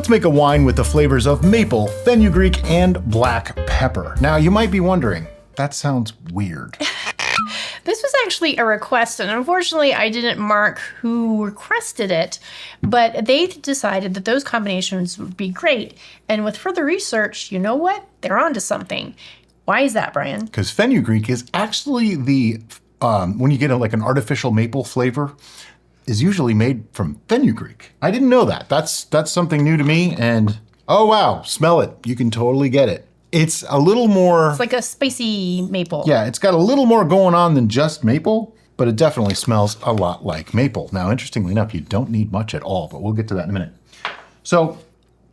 let's make a wine with the flavors of maple, fenugreek, and black pepper. Now, you might be wondering, that sounds weird. This was actually a request, and unfortunately I didn't mark who requested it, but they decided that those combinations would be great. And with further research, you know what? They're onto something. Why is that, Brian? Because fenugreek is actually when you get like an artificial maple flavor, is usually made from fenugreek. I didn't know that. That's something new to me, and oh wow, smell it. You can totally get it. It's a little more... It's like a spicy maple. Yeah, it's got a little more going on than just maple, but it definitely smells a lot like maple. Now, interestingly enough, you don't need much at all, but we'll get to that in a minute. So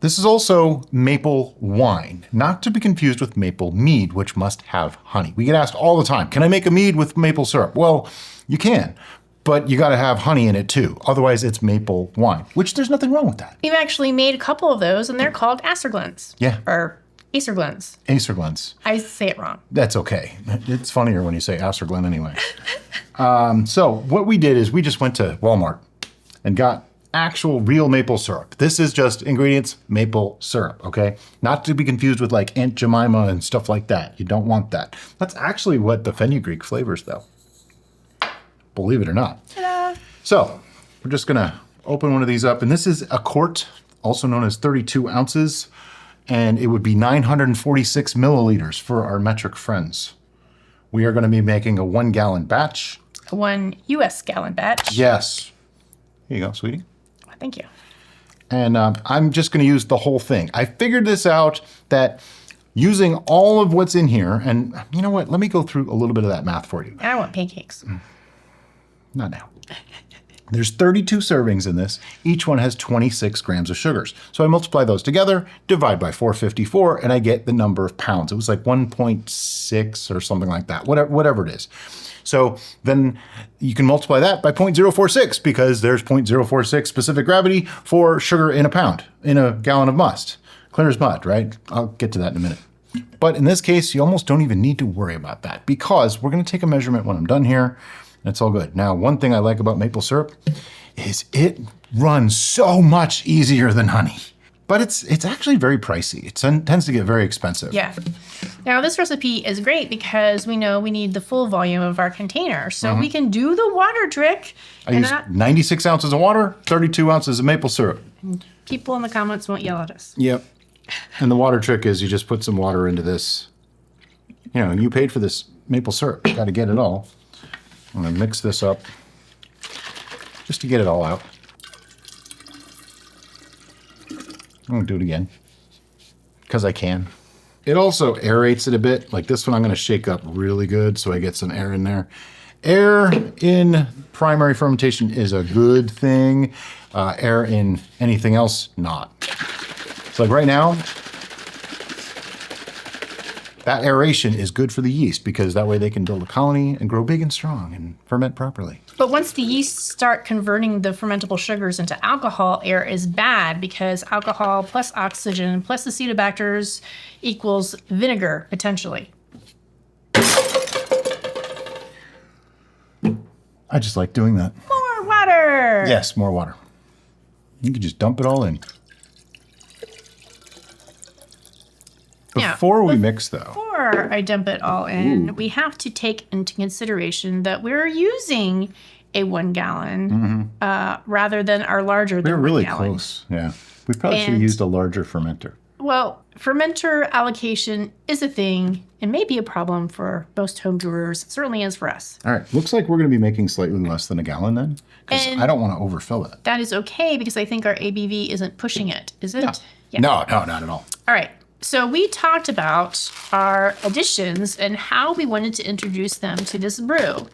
this is also maple wine, not to be confused with maple mead, which must have honey. We get asked all the time, can I make a mead with maple syrup? Well, you can, but you gotta have honey in it too. Otherwise it's maple wine, which there's nothing wrong with that. We've actually made a couple of those, and they're called Acerglens. Yeah. Or Acerglens. Acerglens. I say it wrong. That's okay. It's funnier when you say Acerglen anyway. So what we did is we just went to Walmart and got actual real maple syrup. This is just ingredients, maple syrup, okay? Not to be confused with like Aunt Jemima and stuff like that. You don't want that. That's actually what the fenugreek flavors though. Believe it or not. Ta-da. So we're just gonna open one of these up, and this is a quart, also known as 32 ounces. And it would be 946 milliliters for our metric friends. We are going to be making a 1 gallon batch. A 1 US gallon batch. Yes. Here you go, sweetie. Thank you. And I'm just going to use the whole thing. I figured this out that using all of what's in here, and you know what? Let me go through a little bit of that math for you. I want pancakes. Not now. There's 32 servings in this. Each one has 26 grams of sugars. So I multiply those together, divide by 454, and I get the number of pounds. It was like 1.6 or something like that, whatever it is. So then you can multiply that by 0.046 because there's 0.046 specific gravity for sugar in a pound, in a gallon of must. Clear as mud, right? I'll get to that in a minute. But in this case, you almost don't even need to worry about that because we're gonna take a measurement when I'm done here. It's all good. Now, one thing I like about maple syrup is it runs so much easier than honey. But it's actually very pricey. It tends to get very expensive. Yeah. Now, this recipe is great because we know we need the full volume of our container. So we can do the water trick. I use 96 ounces of water, 32 ounces of maple syrup. People in the comments won't yell at us. Yep. And the water trick is you just put some water into this. You know, you paid for this maple syrup. You got to get it all. I'm gonna mix this up just to get it all out. I'm gonna do it again because I can. It also aerates it a bit. Like this one, I'm gonna shake up really good so I get some air in there. Air in primary fermentation is a good thing. Air in anything else, not. So like right now, that aeration is good for the yeast because that way they can build a colony and grow big and strong and ferment properly. But once the yeast start converting the fermentable sugars into alcohol, air is bad because alcohol plus oxygen plus acetobacters equals vinegar, potentially. I just like doing that. More water! Yes, more water. You can just dump it all in. Before we mix, though. Before I dump it all in, we have to take into consideration that we're using a 1 gallon rather than our larger than 1 gallon. We're really close, yeah. We probably should have used a larger fermenter. Well, fermenter allocation is a thing and may be a problem for most home brewers. It certainly is for us. All right, looks like we're going to be making slightly less than 1 gallon then, because I don't want to overfill it. That is okay because I think our ABV isn't pushing it, is it? No, Yeah. no, not at all. All right. So we talked about our additions and how we wanted to introduce them to this brew.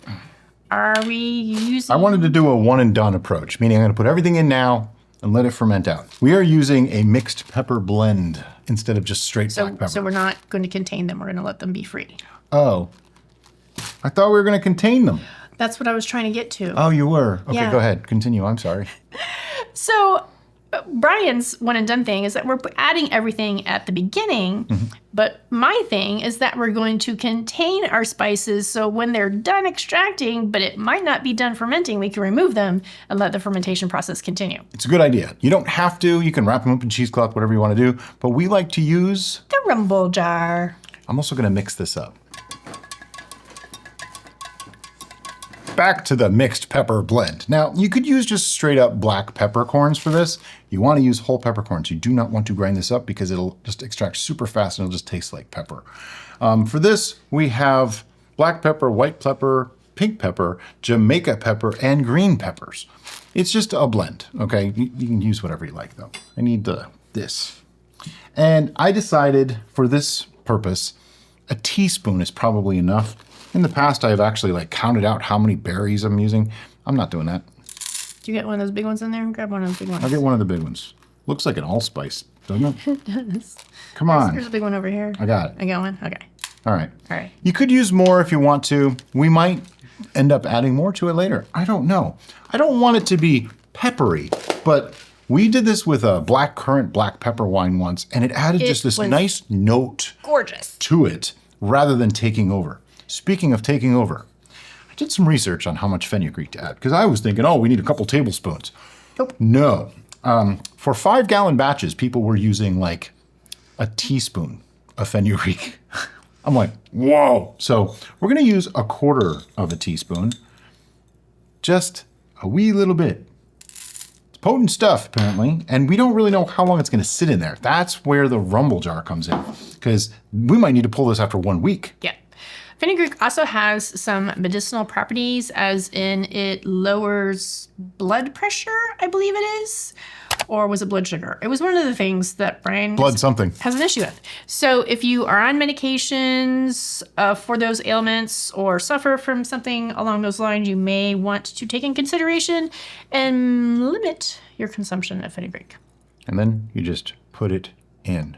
Are we using... I wanted to do a one and done approach, meaning I'm going to put everything in now and let it ferment out. We are using a mixed pepper blend instead of just straight black pepper. So we're not going to contain them. We're going to let them be free. Oh, I thought we were going to contain them. That's what I was trying to get to. Oh, you were? Okay, Yeah. Go ahead. Continue. I'm sorry. So Brian's one and done thing is that we're adding everything at the beginning, but my thing is that we're going to contain our spices so when they're done extracting, but it might not be done fermenting, we can remove them and let the fermentation process continue. It's a good idea. You don't have to. You can wrap them up in cheesecloth, whatever you want to do. But we like to use... the rumble jar. I'm also going to mix this up. Back to the mixed pepper blend. Now, you could use just straight up black peppercorns for this. You want to use whole peppercorns. You do not want to grind this up because it'll just extract super fast and it'll just taste like pepper. For this, we have black pepper, white pepper, pink pepper, Jamaica pepper, and green peppers. It's just a blend, okay? You can use whatever you like though. I need this. And I decided for this purpose, a teaspoon is probably enough. In the past, I've actually like counted out how many berries I'm using. I'm not doing that. Do you get one of those big ones in there? Grab one of those big ones. I'll get one of the big ones. Looks like an allspice, doesn't it? It does. Come on. There's a big one over here. I got it. I got one? Okay. All right. All right. You could use more if you want to. We might end up adding more to it later. I don't know. I don't want it to be peppery, but we did this with a blackcurrant black pepper wine once, and it added just this nice note Gorgeous. to it rather than taking over. Speaking of taking over, I did some research on how much fenugreek to add because I was thinking, oh, we need a couple tablespoons. Nope. No. For 5-gallon batches, people were using like a teaspoon of fenugreek. I'm like, whoa. So we're going to use 1/4 of a teaspoon, just a wee little bit. It's potent stuff, apparently, and we don't really know how long it's going to sit in there. That's where the rumble jar comes in because we might need to pull this after 1 week. Yeah. Fenugreek also has some medicinal properties, as in it lowers blood pressure, I believe it is. Or was it blood sugar? It was one of the things that Brian Blood something. has an issue with. So if you are on medications for those ailments or suffer from something along those lines, you may want to take in consideration and limit your consumption of fenugreek. And then you just put it in.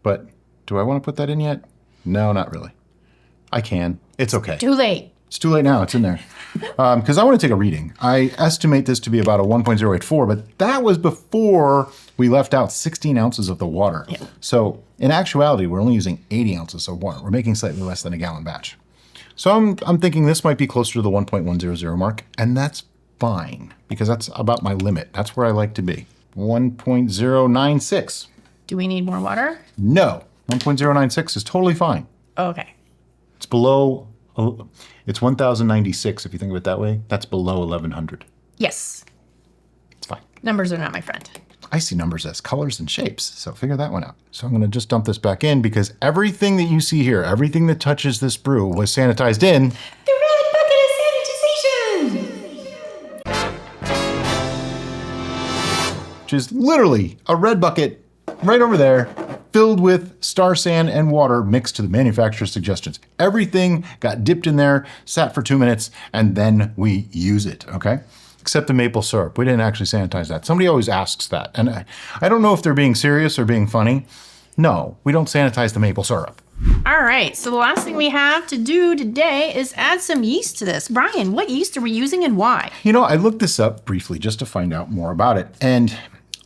But do I want to put that in yet? No, not really. I can. It's okay. Too late. It's too late now. It's in there. Because I want to take a reading. I estimate this to be about a 1.084, but that was before we left out 16 ounces of the water. Yeah. So in actuality, we're only using 80 ounces of water. We're making slightly less than a gallon batch. So I'm thinking this might be closer to the 1.100 mark, and that's fine because that's about my limit. That's where I like to be. 1.096. Do we need more water? No, 1.096 is totally fine. Okay. It's below, it's 1,096 if you think of it that way. That's below 1,100. Yes. It's fine. Numbers are not my friend. I see numbers as colors and shapes, so figure that one out. So I'm gonna just dump this back in because everything that you see here, everything that touches this brew was sanitized in. The red bucket of sanitization! Which is literally a red bucket right over there, filled with star sand and water mixed to the manufacturer's suggestions. Everything got dipped in there, sat for 2 minutes, and then we use it, okay? Except the maple syrup. We didn't actually sanitize that. Somebody always asks that. And I don't know if they're being serious or being funny. No, we don't sanitize the maple syrup. All right, so the last thing we have to do today is add some yeast to this. Brian, what yeast are we using and why? You know, I looked this up briefly just to find out more about it. And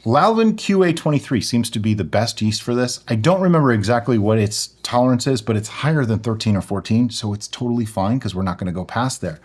Lalvin QA23 seems to be the best yeast for this. I don't remember exactly what its tolerance is, but it's higher than 13 or 14, so it's totally fine because we're not going to go past there.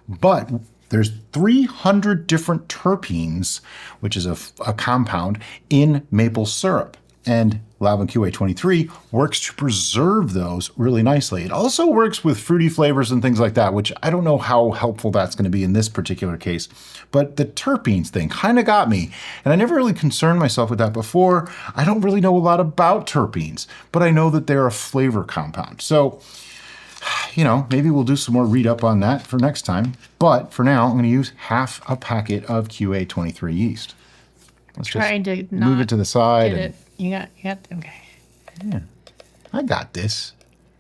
But there's 300 different terpenes, which is a compound, in maple syrup. And Lalvin QA23 works to preserve those really nicely. It also works with fruity flavors and things like that, which I don't know how helpful that's going to be in this particular case. But the terpenes thing kind of got me. And I never really concerned myself with that before. I don't really know a lot about terpenes, but I know that they're a flavor compound. So, you know, maybe we'll do some more read up on that for next time. But for now, I'm going to use half a packet of QA23 yeast. Let's Trying just to move it to the side. Get it. You got, okay. Yeah, I got this.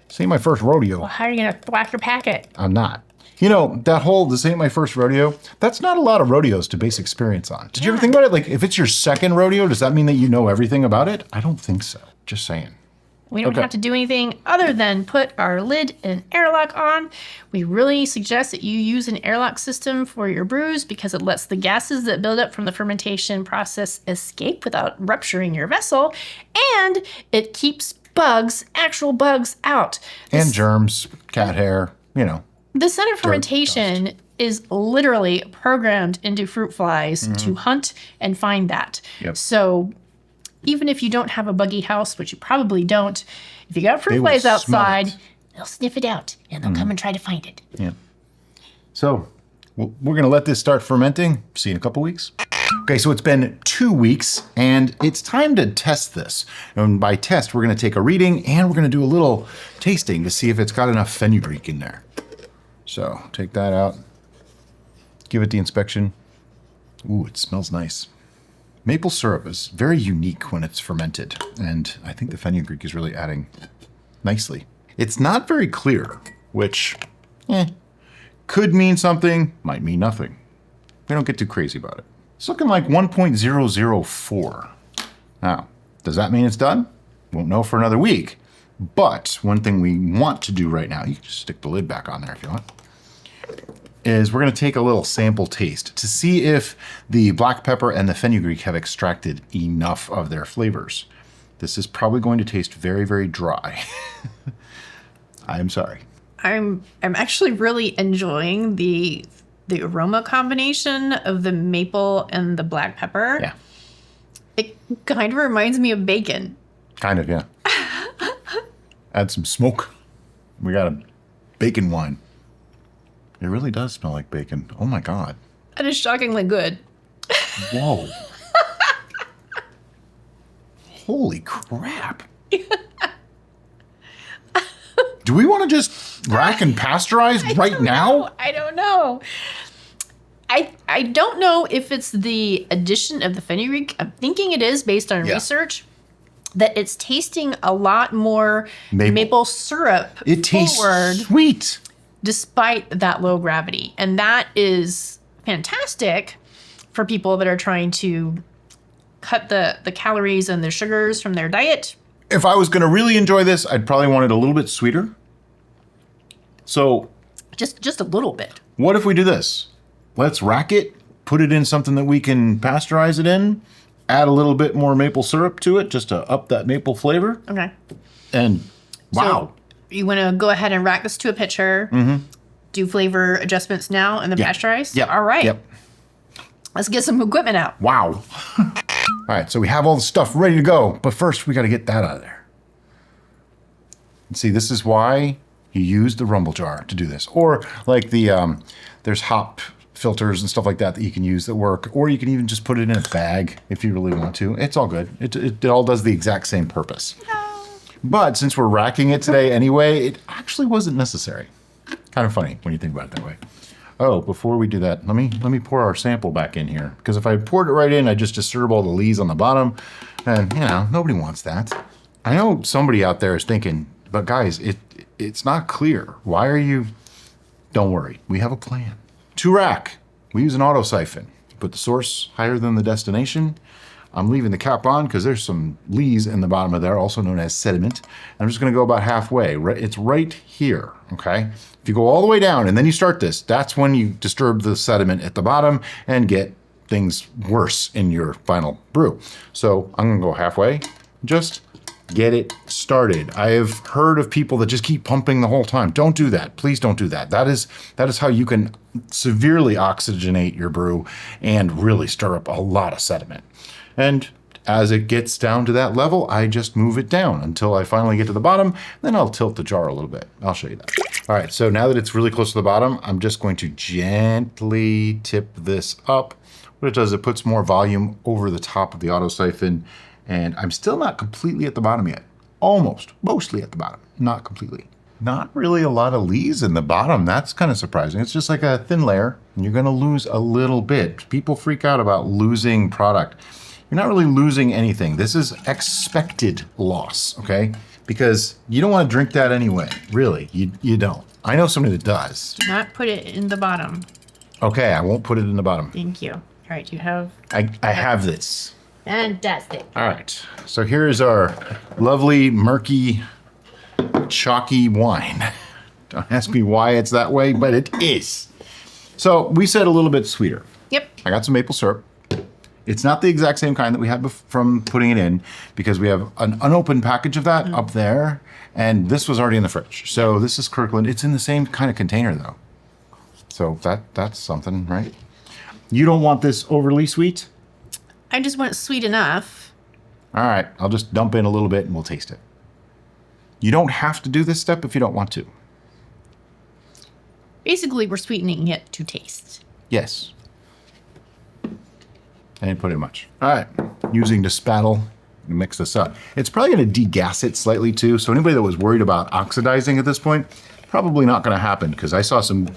This ain't my first rodeo. Well, how are you going to thwack your packet? I'm not. You know, that whole, this ain't my first rodeo, that's not a lot of rodeos to base experience on. Did you ever think about it? Like, if it's your second rodeo, does that mean that you know everything about it? I don't think so. Just saying. We don't Okay. have to do anything other than put our lid and airlock on. We really suggest that you use an airlock system for your brews because it lets the gases that build up from the fermentation process escape without rupturing your vessel, and it keeps bugs, actual bugs, out. And germs, cat hair, you know. The center fermentation is literally programmed into fruit flies to hunt and find that. Yep. So even if you don't have a buggy house, which you probably don't, if you got fruit They will flies smell outside, it. they'll sniff it out and they'll come and try to find it. Yeah. So we're going to let this start fermenting. See you in a couple weeks. Okay, so it's been 2 weeks and it's time to test this. And by test, we're going to take a reading and we're going to do a little tasting to see if it's got enough fenugreek in there. So take that out, give it the inspection. Ooh, it smells nice. Maple syrup is very unique when it's fermented, and I think the fenugreek is really adding nicely. It's not very clear, which could mean something, might mean nothing. We don't get too crazy about it. It's looking like 1.004. Now, does that mean it's done? Won't know for another week. But one thing we want to do right now, you can just stick the lid back on there if you want, is we're going to take a little sample taste to see if the black pepper and the fenugreek have extracted enough of their flavors. This is probably going to taste very, very dry. I'm sorry. I'm actually really enjoying the aroma combination of the maple and the black pepper. Yeah, It kind of reminds me of bacon. kind of, yeah. Add some smoke. We got a bacon wine. It really does smell like bacon. Oh my God. That is shockingly good. Whoa. Holy crap. Do we want to just rack and pasteurize right now? I don't know. I don't know if it's the addition of the fenugreek. I'm thinking it is based on research that it's tasting a lot more maple syrup It tastes forward sweet. despite that low gravity. And that is fantastic for people that are trying to cut the calories and the sugars from their diet. If I was going to really enjoy this, I'd probably want it a little bit sweeter. So Just a little bit. what if we do this? Let's rack it, put it in something that we can pasteurize it in, add a little bit more maple syrup to it just to up that maple flavor. Okay. And wow. So you want to go ahead and rack this to a pitcher, do flavor adjustments now, and then pasteurize? Yep. All right. Yep. Let's get some equipment out. Wow. All right, so we have all the stuff ready to go, but first we got to get that out of there. And see, this is why you use the rumble jar to do this. Or like there's hop filters and stuff like that that you can use that work, or you can even just put it in a bag if you really want to. It's all good. It all does the exact same purpose. But since we're racking it today anyway, it actually wasn't necessary. Kind of funny when you think about it that way. Oh, before we do that, let me pour our sample back in here, because if I poured it right in, I just disturb all the lees on the bottom, and you know, nobody wants that. I know somebody out there is thinking, but guys, it's not clear. Why are you? Don't worry, we have a plan. To rack, we use an auto siphon. Put the source higher than the destination. I'm leaving the cap on because there's some lees in the bottom of there, also known as sediment. I'm just going to go about halfway. It's right here, okay? If you go all the way down and then you start this, that's when you disturb the sediment at the bottom and get things worse in your final brew. So I'm going to go halfway, just get it started. I have heard of people that just keep pumping the whole time. Don't do that. Please don't do that. That is how you can severely oxygenate your brew and really stir up a lot of sediment. And as it gets down to that level, I just move it down until I finally get to the bottom. Then I'll tilt the jar a little bit. I'll show you that. All right, so now that it's really close to the bottom, I'm just going to gently tip this up. What it does, it puts more volume over the top of the auto siphon, and I'm still not completely at the bottom yet. Almost, mostly at the bottom, not completely. Not really a lot of lees in the bottom. That's kind of surprising. It's just like a thin layer, and you're gonna lose a little bit. People freak out about losing product. You're not really losing anything. This is expected loss, okay? Because you don't want to drink that anyway. Really, you don't. I know somebody that does. Do not put it in the bottom. Okay, I won't put it in the bottom. Thank you. All right, you have... I have this. Fantastic. All right, so here's our lovely, murky, chalky wine. Don't ask me why it's that way, but it is. So we said a little bit sweeter. Yep. I got some maple syrup. It's not the exact same kind that we had from putting it in because we have an unopened package of that up there, and this was already in the fridge. So this is Kirkland. It's in the same kind of container though. So that's something, right? You don't want this overly sweet? I just want it sweet enough. All right, I'll just dump in a little bit and we'll taste it. You don't have to do this step if you don't want to. Basically, we're sweetening it to taste. Yes. I didn't put in much. All right, using the spattle, mix this up. It's probably gonna degas it slightly too, so anybody that was worried about oxidizing at this point, probably not gonna happen because I saw some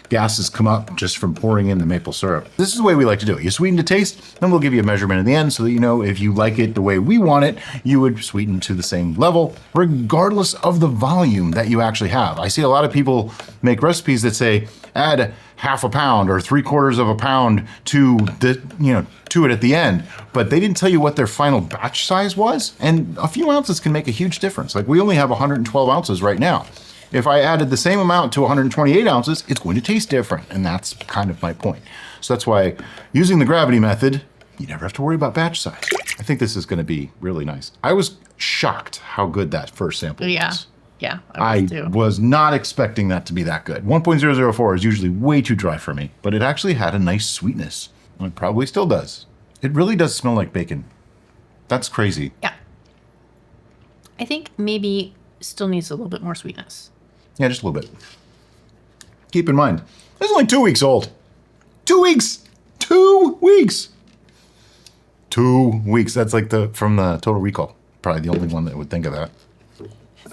gases come up just from pouring in the maple syrup. This is the way we like to do it. You sweeten to taste, then we'll give you a measurement at the end so that you know if you like it the way we want it, you would sweeten to the same level, regardless of the volume that you actually have. I see a lot of people make recipes that say, add half a pound or 3/4 of a pound to to it at the end, but they didn't tell you what their final batch size was, and a few ounces can make a huge difference. Like we only have 112 ounces right now. If I added the same amount to 128 ounces, it's going to taste different, and that's kind of my point. So that's why using the gravity method, you never have to worry about batch size. I think this is going to be really nice. I was shocked how good that first sample was. Yeah, I was too. was not expecting that to be that good. 1.004 is usually way too dry for me, but it actually had a nice sweetness. And it probably still does. It really does smell like bacon. That's crazy. Yeah. I think maybe still needs a little bit more sweetness. Yeah, just a little bit. Keep in mind, this is only 2 weeks old. 2 weeks! 2 weeks! 2 weeks. That's like from the Total Recall. Probably the only one that would think of that.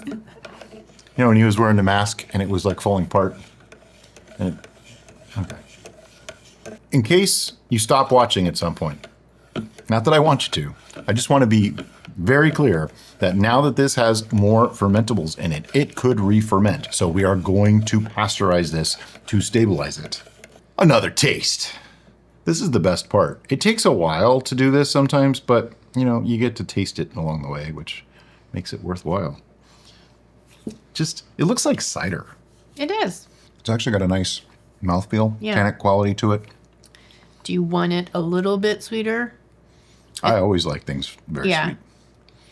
You know, when he was wearing the mask and it was like falling apart. Okay. In case you stop watching at some point, not that I want you to, I just want to be very clear that now that this has more fermentables in it, it could re-ferment. So we are going to pasteurize this to stabilize it. Another taste. This is the best part. It takes a while to do this sometimes, but you know, you get to taste it along the way, which makes it worthwhile. It looks like cider. It is. It's actually got a nice mouthfeel, Yeah. tannic quality to it. Do you want it a little bit sweeter? I always like things very sweet.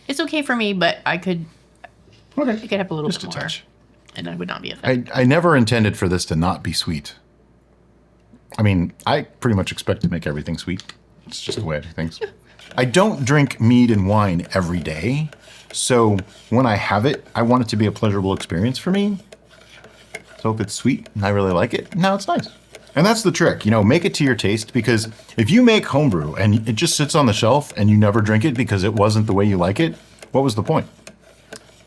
It's okay for me, but I could Okay. it could have a little Just bit a more. touch. And I would not be offended. I never intended for this to not be sweet. I mean, I pretty much expect to make everything sweet. It's just the way I do things. I don't drink mead and wine every day. So when I have it, I want it to be a pleasurable experience for me. So if it's sweet and I really like it, now it's nice. And that's the trick, you know, make it to your taste, because if you make homebrew and it just sits on the shelf and you never drink it because it wasn't the way you like it, what was the point?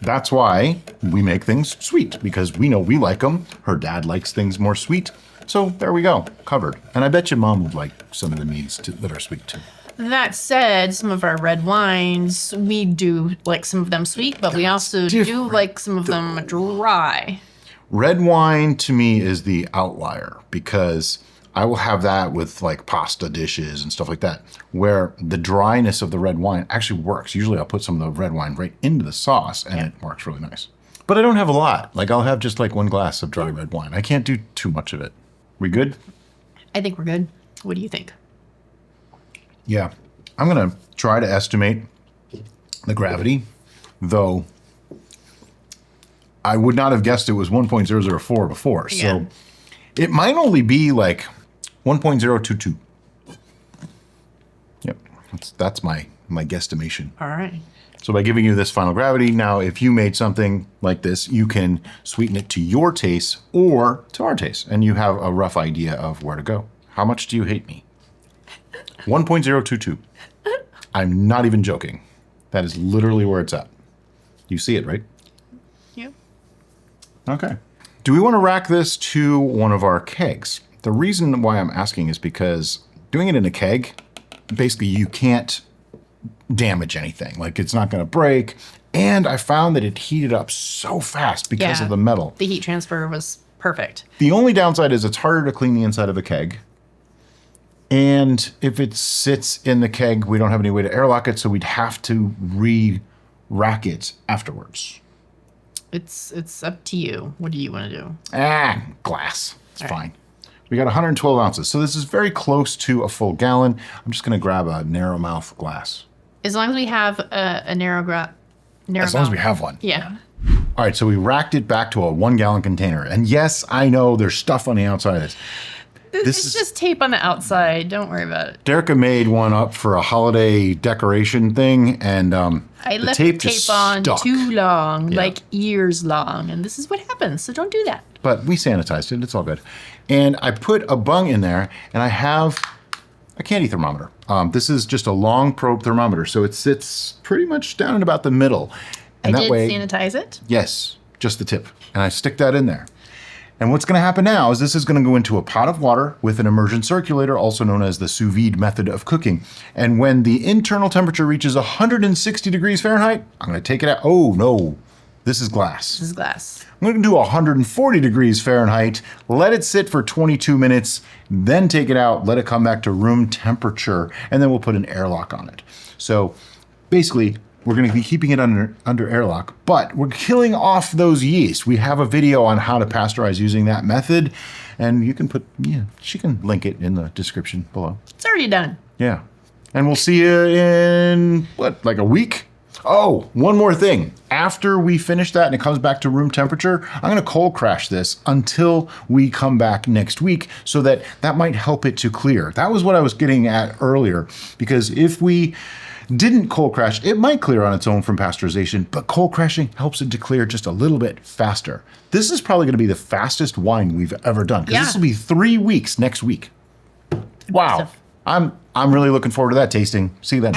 That's why we make things sweet, because we know we like them. Her dad likes things more sweet. So there we go, covered. And I bet your mom would like some of the meads that are sweet too. That said, some of our red wines, we do like some of them sweet, but we also do different, like some of them dry. Red wine to me is the outlier, because I will have that with like pasta dishes and stuff like that, where the dryness of the red wine actually works. Usually I'll put some of the red wine right into the sauce and it works really nice. But I don't have a lot. Like I'll have just like one glass of dry red wine. I can't do too much of it. We good? I think we're good. What do you think? Yeah. I'm going to try to estimate the gravity, though I would not have guessed it was 1.004 before. Yeah. So it might only be like 1.022. Yep. That's my guesstimation. All right. So by giving you this final gravity, now if you made something like this, you can sweeten it to your taste or to our taste, and you have a rough idea of where to go. How much do you hate me? 1.022. I'm not even joking. That is literally where it's at. You see it, right? Yep. Okay. Do we want to rack this to one of our kegs? The reason why I'm asking is because doing it in a keg, basically you can't damage anything. Like it's not going to break. And I found that it heated up so fast because of the metal. The heat transfer was perfect. The only downside is it's harder to clean the inside of a keg. And if it sits in the keg, we don't have any way to airlock it, so we'd have to re-rack it afterwards. It's up to you. What do you want to do? Glass. It's fine. We got 112 ounces. So this is very close to a full gallon. I'm just going to grab a narrow mouth glass. As long as we have a narrow As long as we have one. Yeah. All right, so we racked it back to a 1 gallon container. And yes, I know there's stuff on the outside of this. It's just tape on the outside. Don't worry about it. Derica made one up for a holiday decoration thing, and I left the tape on too long, like years long, and this is what happens. So don't do that. But we sanitized it. It's all good. And I put a bung in there, and I have a candy thermometer. This is just a long probe thermometer, so it sits pretty much down in about the middle. And I did sanitize it? Yes, just the tip. And I stick that in there. And what's going to happen now is this is going to go into a pot of water with an immersion circulator, also known as the sous vide method of cooking. And when the internal temperature reaches 160 degrees Fahrenheit, I'm going to take it out. Oh, no, this is glass. This is glass. I'm going to do 140 degrees Fahrenheit, let it sit for 22 minutes, then take it out, let it come back to room temperature, and then we'll put an airlock on it. So basically, we're going to be keeping it under airlock, but we're killing off those yeast. We have a video on how to pasteurize using that method, and you can she can link it in the description below. It's already done. Yeah. And we'll see you in, like a week? Oh, one more thing. After we finish that and it comes back to room temperature, I'm going to cold crash this until we come back next week so that might help it to clear. That was what I was getting at earlier, because if we didn't cold crash, it might clear on its own from pasteurization, but cold crashing helps it to clear just a little bit faster. This is probably going to be the fastest wine we've ever done, because this will be 3 weeks next week. Wow. I'm really looking forward to that tasting. See you then.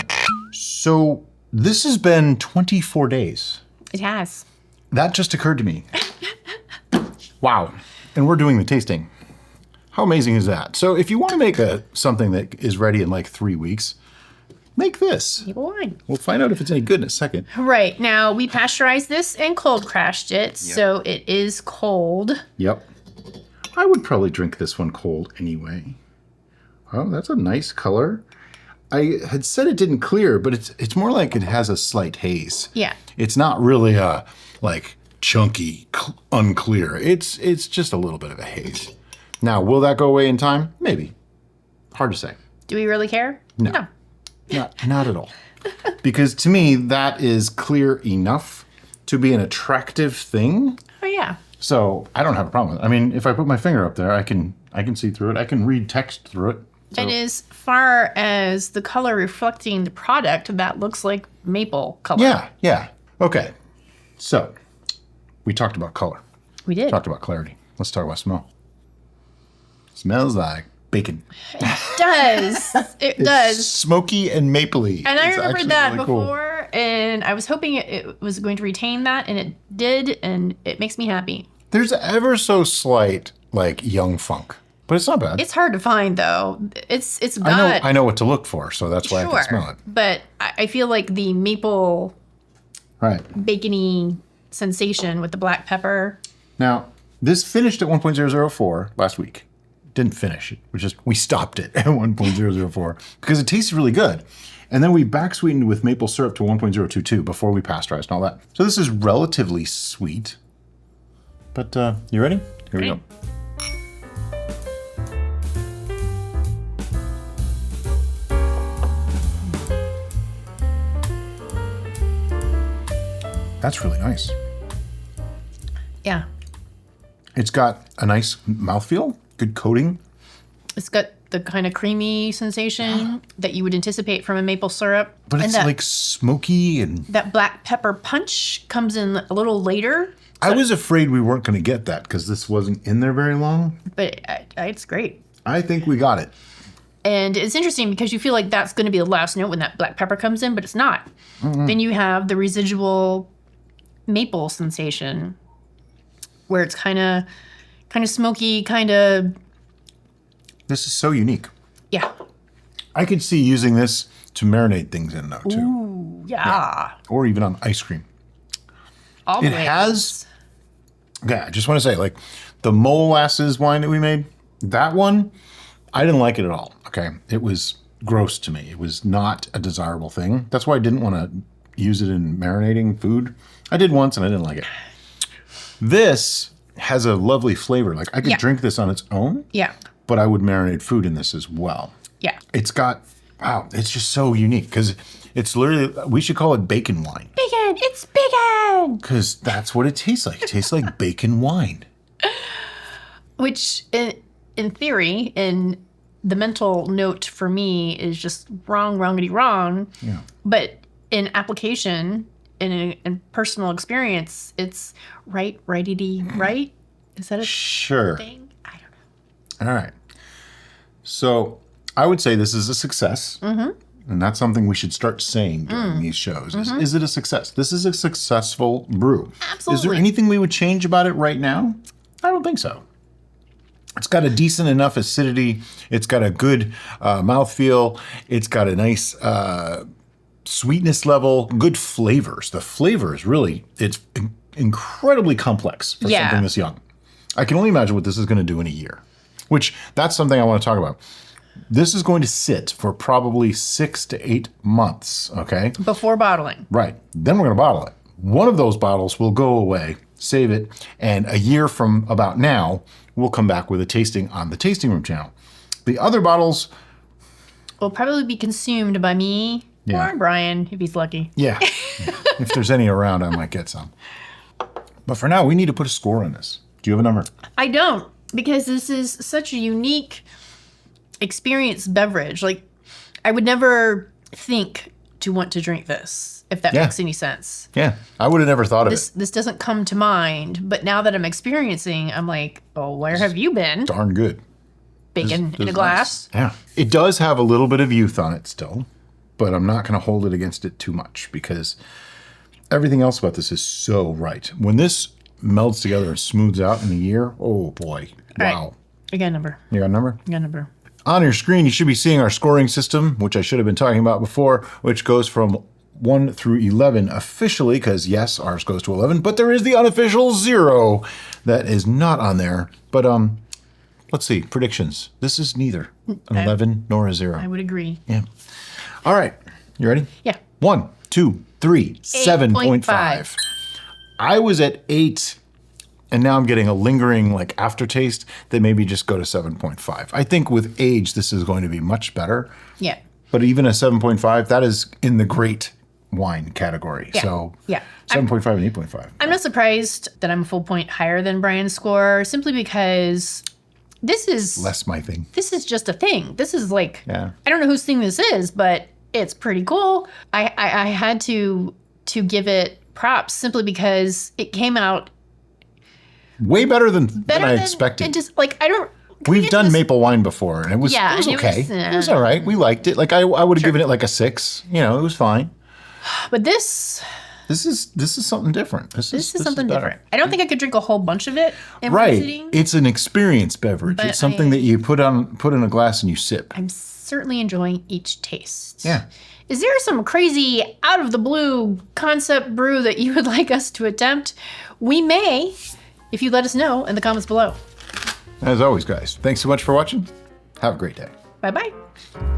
So this has been 24 days. It has. That just occurred to me. Wow. And we're doing the tasting. How amazing is that? So if you want to make something that is ready in like 3 weeks, make this. Maple wine. We'll find out if it's any good in a second. Right. Now, we pasteurized this and cold crashed it, so it is cold. Yep. I would probably drink this one cold anyway. Oh, that's a nice color. I had said it didn't clear, but it's more like it has a slight haze. Yeah. It's not really a like chunky, unclear. It's just a little bit of a haze. Now, will that go away in time? Maybe. Hard to say. Do we really care? No. Not at all. Because to me, that is clear enough to be an attractive thing. Oh, yeah. So I don't have a problem with it. I mean, if I put my finger up there, I can see through it. I can read text through it. So. And as far as the color reflecting the product, that looks like maple color. Yeah. Okay. So we talked about color. We did. Talked about clarity. Let's talk about smell. Smells like bacon. It does. It does. Smoky and mapley. And I remember that really before, and I was hoping it was going to retain that, and it did, and it makes me happy. There's ever so slight, like, young funk. But it's not bad. It's hard to find, though. It's got... I know what to look for, so that's why I can smell it. But I feel like the maple bacony sensation with the black pepper. Now, this finished at 1.004 last week. Didn't finish it. We stopped it at 1.004 because it tasted really good. And then we back sweetened with maple syrup to 1.022 before we pasteurized and all that. So this is relatively sweet. But you ready? Here we go. That's really nice. Yeah. It's got a nice mouthfeel, good coating. It's got the kind of creamy sensation that you would anticipate from a maple syrup. But it's like smoky and... That black pepper punch comes in a little later. I was afraid we weren't going to get that because this wasn't in there very long. But it's great. I think we got it. And it's interesting because you feel like that's going to be the last note when that black pepper comes in, but it's not. Mm-hmm. Then you have the residual maple sensation where it's kind of smoky, kind of... This is so unique. Yeah. I could see using this to marinate things in, though, too. Ooh, yeah. Or even on ice cream. Always. It has... Okay, I just want to say, like, the molasses wine that we made, that one, I didn't like it at all. okay? It was gross to me. It was not a desirable thing. That's why I didn't want to use it in marinating food. I did once and I didn't like it. This has a lovely flavor. Like I could drink this on its own. Yeah. But I would marinate food in this as well. Yeah. It's got, wow, it's just so unique because it's literally, we should call it bacon wine. Bacon! It's bacon! Because that's what it tastes like. It tastes like bacon wine. Which, in theory, in the mental note for me is just wrongity wrong. Yeah. But in application, in personal experience, it's righty right. Is that a Sure. thing? I don't know. All right. So I would say this is a success. And that's something we should start saying during these shows. Is it a success? This is a successful brew. Absolutely. Is there anything we would change about it right now? I don't think so. It's got a decent enough acidity. It's got a good mouthfeel. It's got a nice sweetness level, good flavors. The flavor is really, it's incredibly complex for something this young. I can only imagine what this is going to do in a year, which that's something I want to talk about. This is going to sit for probably 6 to 8 months, okay? Before bottling. Right. Then we're going to bottle it. One of those bottles will go away, save it, and a year from about now, we'll come back with a tasting on the Tasting Room channel. The other bottles Will probably be consumed by me or Brian, if he's lucky. yeah. If there's any around, I might get some. But for now, we need to put a score on this. Do you have a number? I don't, because this is such a unique experience beverage. Like, I would never think to want to drink this, if that makes any sense. Yeah. I would have never thought of it. This doesn't come to mind, but now that I'm experiencing, I'm like, oh, where have you been? Darn good. Bacon This in a is glass. nice. Yeah. It does have a little bit of youth on it still, but I'm not going to hold it against it too much because everything else about this is so right. When this melds together and smooths out in a year, oh boy. All Wow. right. I got a number. You got a number? I got a number. On your screen, you should be seeing our scoring system, which I should have been talking about before, which goes from 1 through 11 officially, because yes, ours goes to 11, but there is the unofficial 0 that is not on there. But let's see, predictions. This is neither an 11 nor a 0. I would agree. Yeah. All right. You ready? Yeah. 1, 2, 3, 7.5. I was at 8, and now I'm getting a lingering like aftertaste that maybe just go to 7.5. I think with age, this is going to be much better. Yeah. But even a 7.5, that is in the great wine category. Yeah. So Yeah. 7.5 and 8.5. I'm not surprised that I'm a full point higher than Brian's score, simply because this is Less my thing. this is just a thing. This is like, Yeah. I don't know whose thing this is, but it's pretty cool. I had to give it props simply because it came out Way better than better I than expected. And just like, I don't. We've done maple wine before, and it was, Yeah, it was and it okay. was, It was all right. We liked it. Like I would have given it like a 6. You know, it was fine. But this This is something different. This is is something better. different. I don't think I could drink a whole bunch of it in one Right. sitting. It's an experience beverage. But It's something that you put in a glass and you sip. I'm certainly enjoying each taste. Yeah. Is there some crazy out of the blue concept brew that you would like us to attempt? We may, if you let us know in the comments below. As always, guys, thanks so much for watching. Have a great day. Bye bye.